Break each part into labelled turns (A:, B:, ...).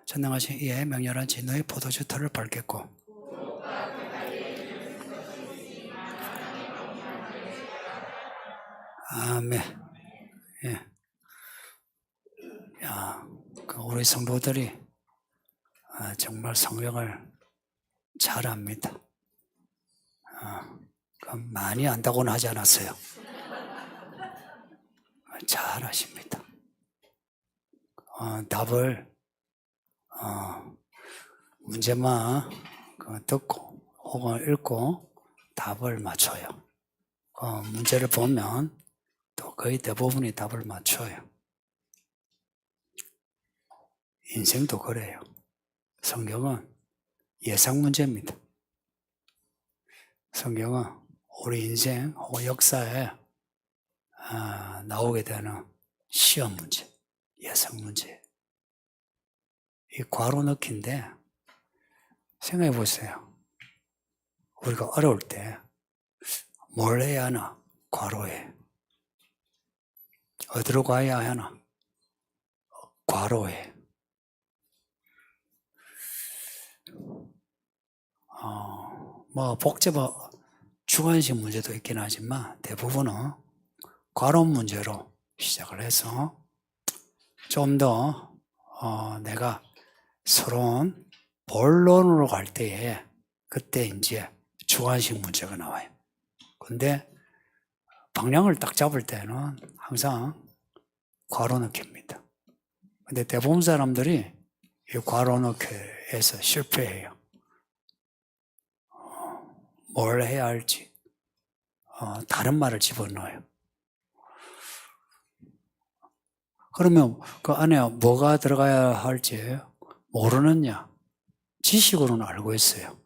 A: 전능하신 이의 맹렬한 진노의 포도주 털을 밟겠고 아멘. 예. 야, 우리 성도들이 정말 성경을 잘 압니다. 많이 안다고는 하지 않았어요. 잘 아십니다. 답을 문제만 듣고 혹은 읽고 답을 맞춰요. 문제를 보면 또 거의 대부분이 답을 맞춰요. 인생도 그래요. 성경은 예상 문제입니다. 성경은 우리 인생 혹은 역사에 나오게 되는 시험 문제, 예상 문제. 이 괄호 넣기인데 생각해 보세요. 우리가 어려울 때 뭘 해야 하나? 괄호해. 어디로 가야 하나? 괄호해. 복잡한 주관식 문제도 있긴 하지만 대부분은 괄호 문제로 시작을 해서 좀 더 내가 서러운 본론으로 갈 때에 그때 이제 주관식 문제가 나와요. 근데 방향을 딱 잡을 때는 항상 괄호 넣기입니다. 근데 대부분 사람들이 이 괄호 넣기에서 실패해요. 뭘 해야 할지 다른 말을 집어넣어요. 그러면 그 안에 뭐가 들어가야 할지 모르느냐? 지식으로는 알고 있어요.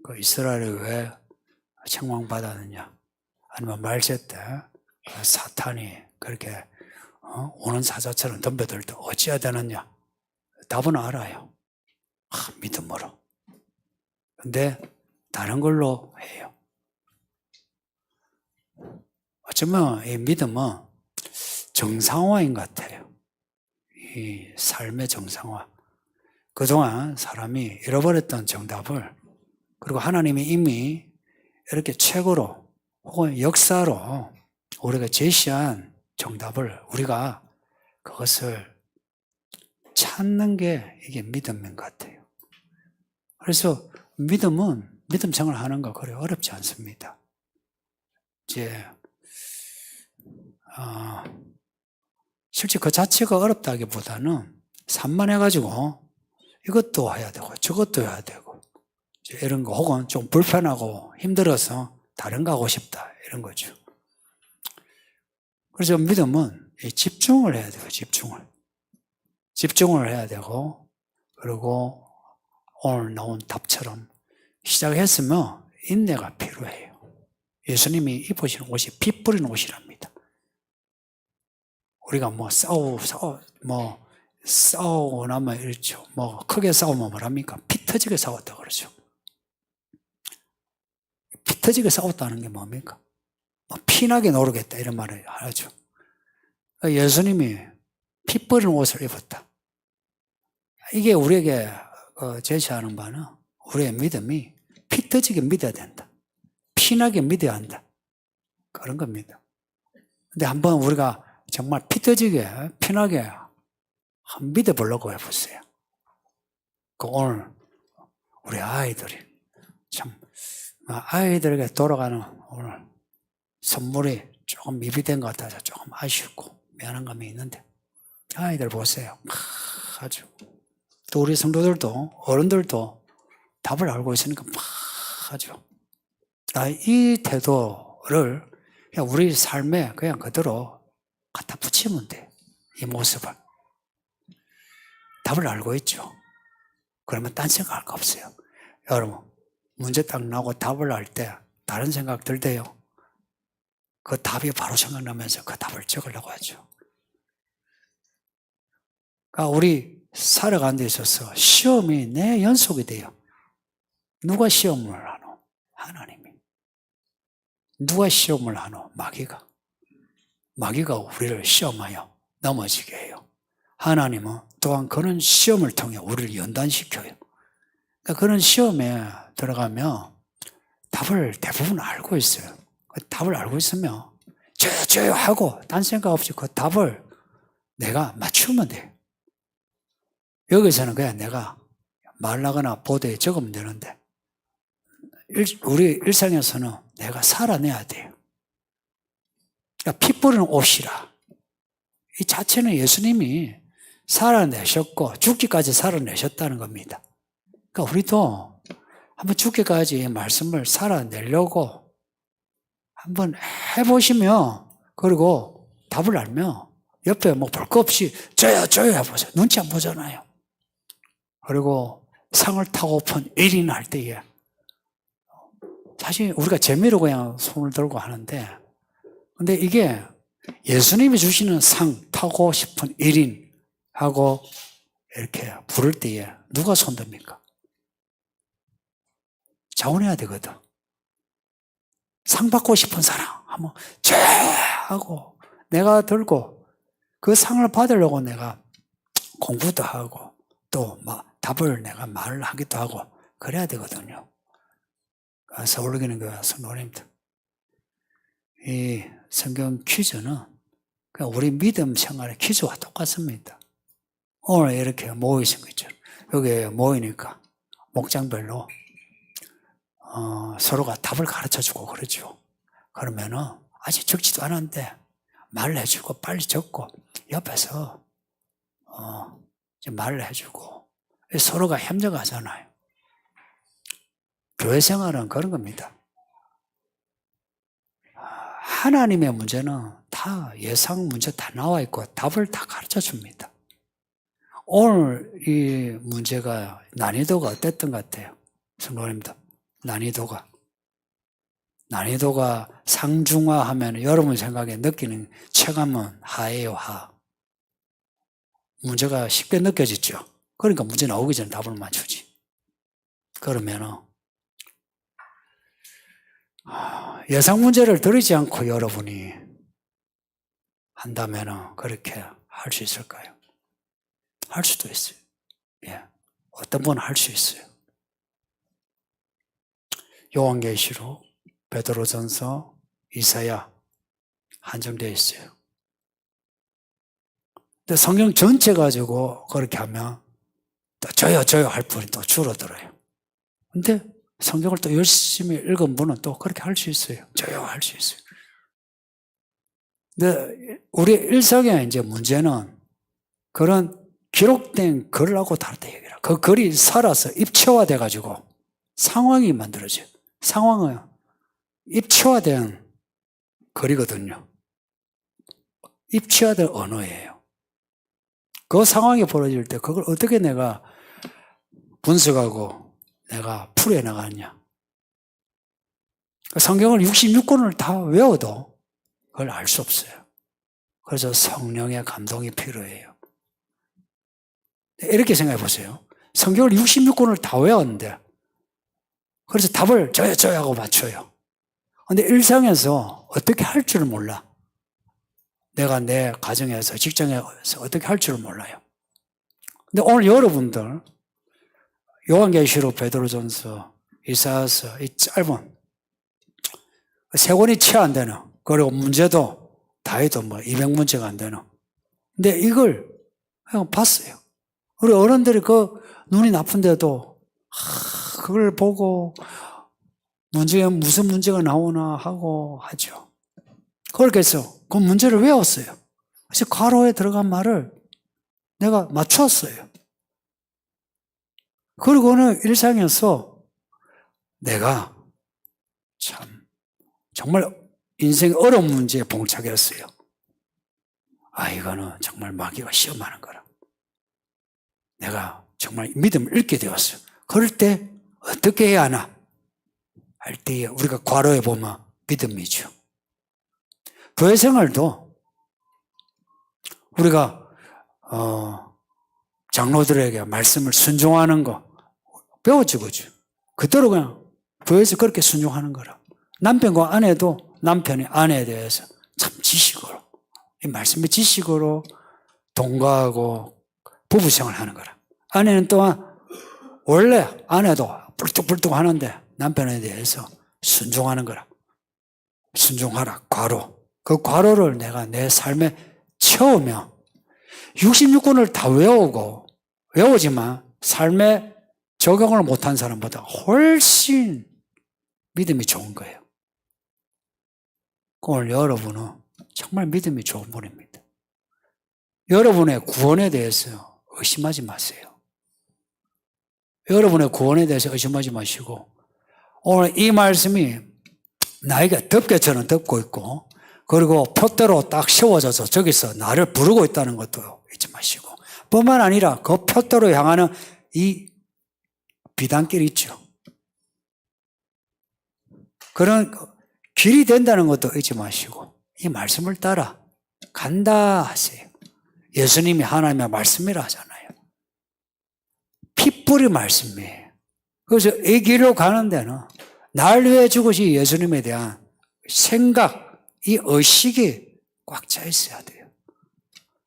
A: 그 이스라엘이 왜 책망받았느냐? 아니면 말세 때 사탄이 그렇게 오는 사자처럼 덤벼들 때 어찌해야 되느냐? 답은 알아요. 믿음으로. 근데 다른 걸로 해요. 어쩌면 이 믿음은 정상화인 것 같아요. 이 삶의 정상화. 그동안 사람이 잃어버렸던 정답을 그리고 하나님이 이미 이렇게 책으로 혹은 역사로 우리가 제시한 정답을 우리가 그것을 찾는 게 이게 믿음인 것 같아요. 그래서 믿음은 믿음 생활하는 거 그래 어렵지 않습니다. 이제 실제 그 자체가 어렵다기보다는 산만해가지고 이것도 해야 되고 저것도 해야 되고 이런 거 혹은 좀 불편하고 힘들어서 다른 거 하고 싶다 이런 거죠. 그래서 믿음은 집중을 해야 돼요. 집중을 해야 되고 그리고 오늘 나온 답처럼 시작했으면 인내가 필요해요. 예수님이 입으시는 옷이 피 뿌리는 옷이랍니다. 우리가 싸우고 나면 이렇죠. 크게 싸우면 뭐랍니까? 피 터지게 싸웠다 그러죠. 피 터지게 싸웠다는 게 뭡니까? 피나게 노르겠다 이런 말을 하죠. 예수님이 피 뿌리는 옷을 입었다. 이게 우리에게 제시하는 바는 우리의 믿음이 피 터지게 믿어야 된다. 피나게 믿어야 한다. 그런 겁니다. 근데 한번 우리가 정말 피 터지게 피나게 한번 믿어보려고 해보세요. 오늘 우리 아이들이 참 아이들에게 돌아가는 오늘 선물이 조금 미비된 것 같아서 조금 아쉽고 미안한 감이 있는데 아이들 보세요. 아주 또 우리 성도들도 어른들도 답을 알고 있으니까 아주 이 태도를 그냥 우리 삶에 그냥 그대로 갖다 붙이면 돼. 이 모습을. 답을 알고 있죠. 그러면 딴 생각할 거 없어요. 여러분 문제 딱 나고 답을 할 때 다른 생각 들대요. 그 답이 바로 생각나면서 그 답을 적으려고 하죠. 그러니까 우리 살아가는 데 있어서 시험이 내 연속이 돼요. 누가 시험을 하노? 하나님이. 누가 시험을 하노? 마귀가. 마귀가 우리를 시험하여 넘어지게 해요. 하나님은 또한 그런 시험을 통해 우리를 연단시켜요. 그러니까 그런 시험에 들어가면 답을 대부분 알고 있어요. 그 답을 알고 있으면 저요 하고 딴 생각 없이 그 답을 내가 맞추면 돼요. 여기서는 그냥 내가 말하거나 보도에 적으면 되는데 우리 일상에서는 내가 살아내야 돼요. 그러니까 피 뿌리는 옷이라. 이 자체는 예수님이 살아내셨고 죽기까지 살아내셨다는 겁니다. 그러니까 우리도 한번 죽기까지 말씀을 살아내려고 한번 해보시면, 그리고 답을 알면 옆에 뭐 볼 거 없이 저요 해보세요. 눈치 안 보잖아요. 그리고 상을 타고픈 1인 할 때에 사실 우리가 재미로 그냥 손을 들고 하는데, 근데 이게 예수님이 주시는 상 타고 싶은 1인 하고 이렇게 부를 때에 누가 손듭니까? 자원해야 되거든. 상 받고 싶은 사람 하면 저 하고 내가 들고 그 상을 받으려고 내가 공부도 하고 또 막 답을 내가 말을 하기도 하고 그래야 되거든요. 서울교회는 그 성도님들, 이 성경 퀴즈는 우리 믿음 생활의 퀴즈와 똑같습니다. 오늘 이렇게 모이신 거죠. 여기 모이니까 목장별로 서로가 답을 가르쳐주고 그러죠. 그러면은 아직 적지도 않은데 말을 해주고 빨리 적고 옆에서 말을 해주고 서로가 협력하잖아요. 교회 생활은 그런 겁니다. 하나님의 문제는 다 예상 문제 다 나와 있고 답을 다 가르쳐 줍니다. 오늘 이 문제가 난이도가 어땠던 것 같아요? 성도님들, 난이도가 상중하하면 여러분 생각에 느끼는 체감은 하예요, 하. 문제가 쉽게 느껴지죠. 그러니까 문제 나오기 전에 답을 맞추지. 그러면은 예상 문제를 드리지 않고 여러분이 한다면은 그렇게 할 수 있을까요? 할 수도 있어요. 예. 어떤 분은 할 수 있어요. 요한계시록, 베드로전서, 이사야 한정되어 있어요. 근데 성경 전체 가지고 그렇게 하면 또 저요 할 분이 또 줄어들어요. 근데 성경을 또 열심히 읽은 분은 또 그렇게 할 수 있어요. 저요 할 수 있어요. 근데 우리 일상의 이제 문제는 그런 기록된 글하고 다르다 얘기라. 그 글이 살아서 입체화돼 가지고 상황이 만들어져요. 상황은 입체화된 글이거든요. 입체화된 언어예요. 그 상황이 벌어질 때 그걸 어떻게 내가 분석하고 내가 풀어나가느냐. 성경을 66권을 다 외워도 그걸 알 수 없어요. 그래서 성령의 감동이 필요해요. 이렇게 생각해 보세요. 성경을 66권을 다 외웠는데 그래서 답을 저요 하고 맞춰요. 근데 일상에서 어떻게 할 줄을 몰라. 내가 내 가정에서 직장에서 어떻게 할 줄을 몰라요. 근데 오늘 여러분들 요한계시록, 베드로전서, 이사야서 이 짧은 세 권이 채 안 되는, 그리고 문제도 다 해도 뭐 200문제가 안 되는. 근데 이걸 그냥 봤어요. 우리 어른들이 그 눈이 나쁜데도 그걸 보고 문제가 무슨 문제가 나오나 하고 하죠. 그렇게 해서 그 문제를 외웠어요. 그래서 괄호에 들어간 말을 내가 맞췄어요. 그리고는 일상에서 내가 참 정말 인생 어려운 문제에 봉착했어요. 이거는 정말 마귀가 시험하는 거라. 내가 정말 믿음을 잃게 되었어요. 그럴 때 어떻게 해야 하나 할 때에 우리가 괄호에 보면 믿음이죠. 교회 생활도 우리가 장로들에게 말씀을 순종하는 거 배워주거죠. 그대로 그냥 교회에서 그렇게 순종하는 거라. 남편과 아내도 남편이 아내에 대해서 참 지식으로, 이 말씀의 지식으로 동거하고 부부생활 하는 거라. 아내는 또한 원래 아내도 불뚝불뚝 하는데 남편에 대해서 순종하는 거라. 순종하라. 과로. 그 과로를 내가 내 삶에 채우며 66권을 다 외우지만 삶에 적용을 못한 사람보다 훨씬 믿음이 좋은 거예요. 오늘 여러분은 정말 믿음이 좋은 분입니다. 여러분의 구원에 대해서 의심하지 마세요. 여러분의 구원에 대해서 의심하지 마시고 오늘 이 말씀이 나에게 덮개처럼 덮고 있고 그리고 표대로 딱 세워져서 저기서 나를 부르고 있다는 것도 잊지 마시고 뿐만 아니라 그 표대로 향하는 이 비단길이 있죠. 그런 길이 된다는 것도 잊지 마시고 이 말씀을 따라 간다 하세요. 예수님이 하나님의 말씀이라 하잖아요. 핏불이 말씀이에요. 그래서 이 길로 가는 데는 날 위해 죽으신 예수님에 대한 생각, 이 의식이 꽉 차 있어야 돼요.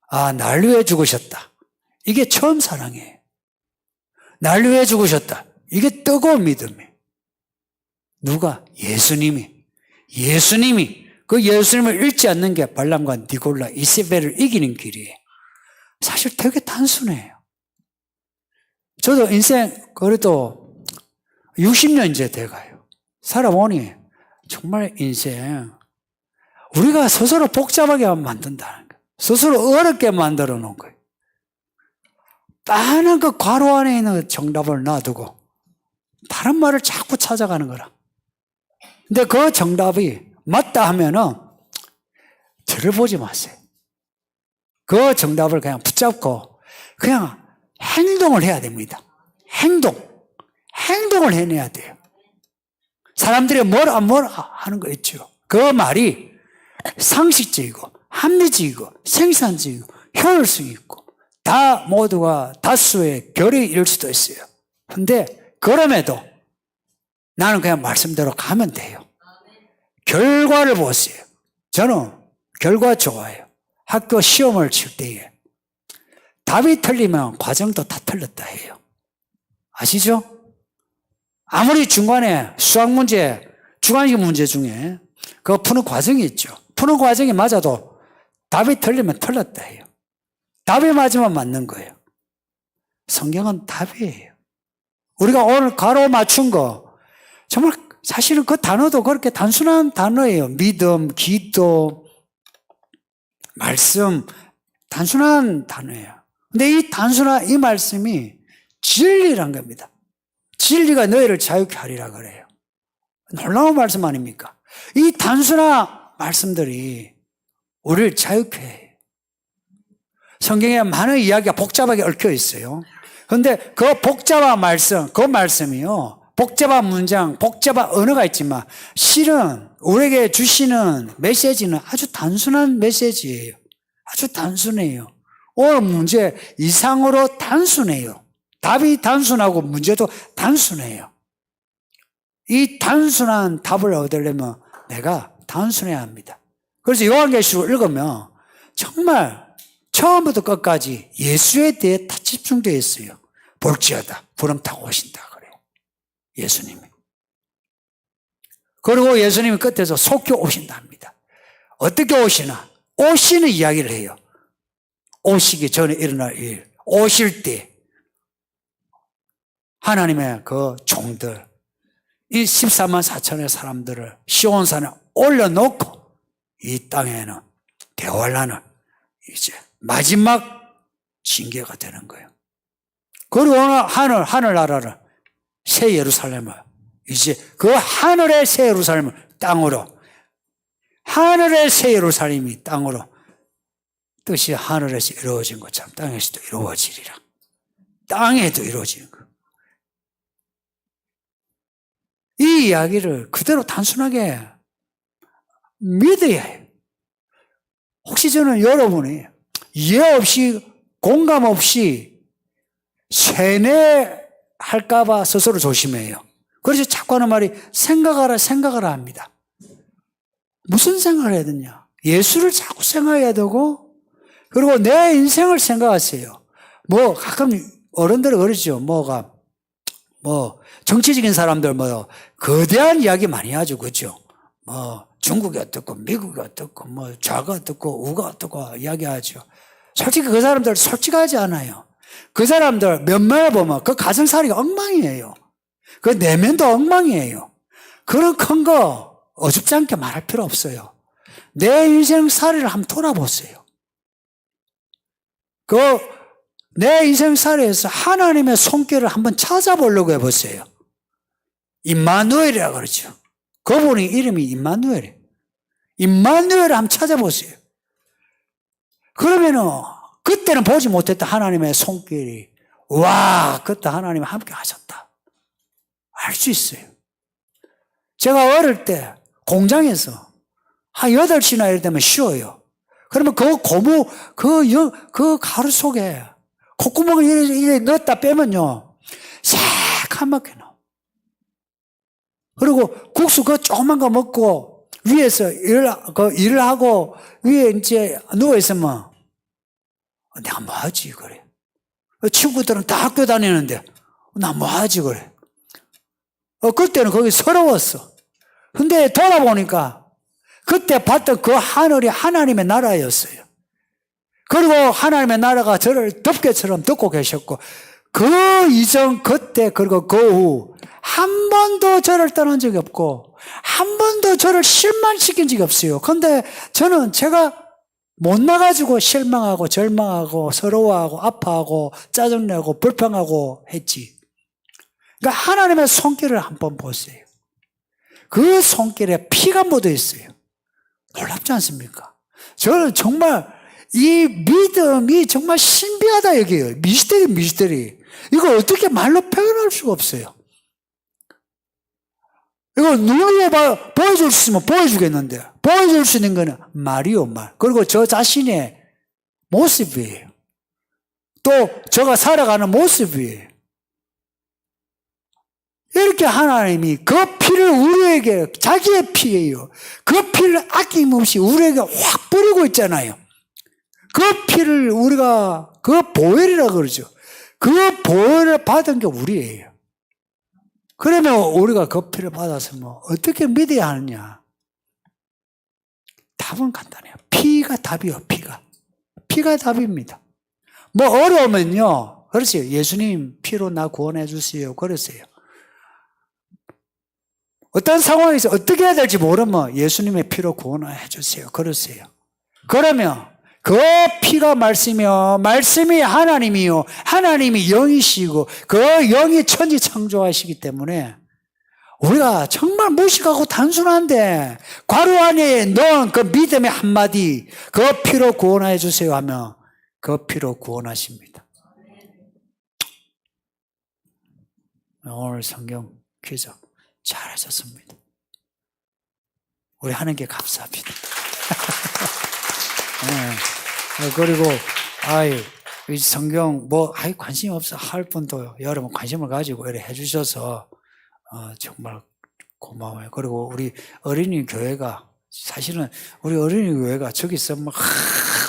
A: 아, 날 위해 죽으셨다. 이게 처음 사랑이에요. 날 위해 죽으셨다. 이게 뜨거운 믿음이에요. 누가? 예수님이 그 예수님을 잃지 않는 게 발람과 니골라, 이세벨을 이기는 길이에요. 사실 되게 단순해요. 저도 인생 그래도 60년 이제 돼가요. 살아보니 정말 인생 우리가 스스로 복잡하게 만든다는 거예요. 스스로 어렵게 만들어 놓은 거예요. 많은 그 괄호 안에 있는 정답을 놔두고 다른 말을 자꾸 찾아가는 거라. 근데 그 정답이 맞다 하면은 들어보지 마세요. 그 정답을 그냥 붙잡고 그냥 행동을 해야 됩니다. 행동을 해내야 돼요. 사람들이 뭐라 하는 거 있죠. 그 말이 상식적이고 합리적이고 생산적이고 효율성이 있고 다 모두가 다수의 결이 이룰 수도 있어요. 근데 그럼에도 나는 그냥 말씀대로 가면 돼요. 결과를 보세요. 저는 결과 좋아해요. 학교 시험을 칠 때에 답이 틀리면 과정도 다 틀렸다 해요. 아시죠? 아무리 중간에 수학 문제, 주관식 문제 중에 그거 푸는 과정이 있죠. 푸는 과정이 맞아도 답이 틀리면 틀렸다 해요. 답이 맞으면 맞는 거예요. 성경은 답이에요. 우리가 오늘 가로 맞춘 거 정말 사실은 그 단어도 그렇게 단순한 단어예요. 믿음, 기도, 말씀, 단순한 단어예요. 근데 이 단순한 이 말씀이 진리란 겁니다. 진리가 너희를 자유케 하리라 그래요. 놀라운 말씀 아닙니까? 이 단순한 말씀들이 우리를 자유케 해요. 성경에 많은 이야기가 복잡하게 얽혀 있어요. 그런데 그 복잡한 말씀, 그 말씀이요. 복잡한 문장, 복잡한 언어가 있지만 실은 우리에게 주시는 메시지는 아주 단순한 메시지예요. 아주 단순해요. 오늘 문제 이상으로 단순해요. 답이 단순하고 문제도 단순해요. 이 단순한 답을 얻으려면 내가 단순해야 합니다. 그래서 요한계시록을 읽으면 정말 처음부터 끝까지 예수에 대해 다 집중되어 있어요. 볼지어다 구름 타고 오신다 그래요. 예수님이. 그리고 예수님이 끝에서 속히 오신다 합니다. 어떻게 오시나? 오시는 이야기를 해요. 오시기 전에 일어날 일, 오실 때 하나님의 그 종들, 이 14만 4천의 사람들을 시온산에 올려놓고 이 땅에는 대환란을 이제 마지막 징계가 되는 거예요. 그리고 하늘나라를 새 예루살렘을 이제 그 하늘의 새 예루살렘을 땅으로, 하늘의 새 예루살렘이 땅으로 뜻이 하늘에서 이루어진 것처럼 땅에서도 이루어지리라. 땅에도 이루어지는 거예요. 이 이야기를 그대로 단순하게 믿어야 해요. 혹시 저는 여러분이 이해 없이 공감 없이 세뇌할까봐 스스로 조심해요. 그래서 자꾸 하는 말이 생각하라 합니다. 무슨 생각을 해야 되냐? 예수를 자꾸 생각해야 되고 그리고 내 인생을 생각하세요. 뭐 가끔 어른들은 그러죠. 정치적인 사람들 거대한 이야기 많이 하죠. 그죠? 중국이 어떻고 미국이 어떻고 좌가 어떻고 우가 어떻고 이야기하죠. 솔직히 그 사람들 솔직하지 않아요. 그 사람들 면면을 보면 그 가정살이가 엉망이에요. 그 내면도 엉망이에요. 그런 큰 거 어줍지 않게 말할 필요 없어요. 내 인생살이를 한번 돌아보세요. 내 인생살이에서 하나님의 손길을 한번 찾아보려고 해보세요. 임마누엘이라고 그러죠. 그분의 이름이 임마누엘이에요. 임마누엘을 한번 찾아보세요. 그러면은 그때는 보지 못했던 하나님의 손길이 그때 하나님이 함께 하셨다. 알 수 있어요. 제가 어릴 때 공장에서 한 8시나 이럴 때면 쉬어요. 그러면 그 고무, 그 가루 속에 콧구멍을 이렇게 넣었다 빼면요, 새카맣게 나와. 그리고 국수 조그만 거 먹고 위에서 일을 하고 위에 이제 누워있으면 내가 뭐 하지, 그래. 친구들은 다 학교 다니는데 나 뭐 하지, 그래. 그때는 거기 서러웠어. 근데 돌아보니까 그때 봤던 그 하늘이 하나님의 나라였어요. 그리고 하나님의 나라가 저를 덮개처럼 덮고 계셨고, 그 이전, 그때, 그리고 그 후, 한 번도 저를 떠난 적이 없고, 한 번도 저를 실망시킨 적이 없어요. 근데 저는 제가 못 나가지고 실망하고, 절망하고, 서러워하고, 아파하고, 짜증내고, 불평하고 했지. 그러니까 하나님의 손길을 한번 보세요. 그 손길에 피가 묻어 있어요. 놀랍지 않습니까? 저는 정말 이 믿음이 정말 신비하다 여기에요. 미스터리. 이거 어떻게 말로 표현할 수가 없어요. 이거 눈으로 보여줄 수 있으면 보여주겠는데, 보여줄 수 있는 거는 말이요, 말. 그리고 저 자신의 모습이에요. 또 제가 살아가는 모습이에요. 이렇게 하나님이 그 피를 우리에게, 자기의 피예요. 그 피를 아낌없이 우리에게 확 뿌리고 있잖아요. 그 피를 우리가, 그 보혈이라고 그러죠. 그 보혈을 받은 게 우리예요. 그러면 우리가 그 피를 받아서 어떻게 믿어야 하느냐? 답은 간단해요. 피가 답이요, 피가. 피가 답입니다. 어려우면요, 그러세요. 예수님 피로 나 구원해 주세요. 그러세요. 어떤 상황에서 어떻게 해야 될지 모르면 예수님의 피로 구원해 주세요. 그러세요. 그러면 그 피가 말씀이요, 말씀이 하나님이요, 하나님이 영이시고 그 영이 천지 창조하시기 때문에 우리가 정말 무식하고 단순한데 괄호 안에 넣은 그 믿음의 한마디, 그 피로 구원해 주세요 하면 그 피로 구원하십니다. 오늘 성경 퀴즈 잘하셨습니다. 우리 하나님께 감사합니다. 네. 그리고 이 성경 관심이 없어 할 분도 여러분 관심을 가지고 이렇게 해주셔서 정말 고마워요. 그리고 우리 어린이 교회가, 사실은 우리 어린이 교회가 저기서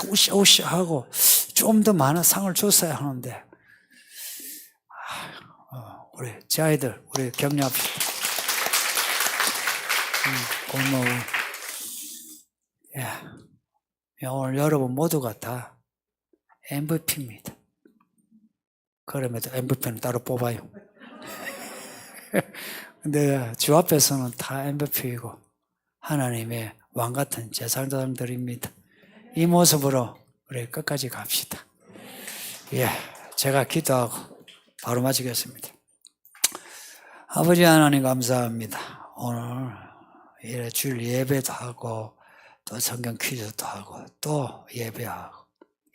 A: 우시우시 하고 좀 더 많은 상을 줬어야 하는데, 우리 제 아이들 우리 격려합시다. 고마워. 오늘 여러분 모두가 다 MVP입니다. 그럼에도 MVP는 따로 뽑아요. 근데 주 앞에서는 다 MVP이고 하나님의 왕같은 제사장들입니다. 이 모습으로 우리 끝까지 갑시다. 제가 기도하고 바로 마치겠습니다. 아버지 하나님 감사합니다. 오늘 이래 주일 예배도 하고 또 성경 퀴즈도 하고 또 예배하고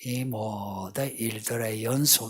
A: 이 모든 일들의 연속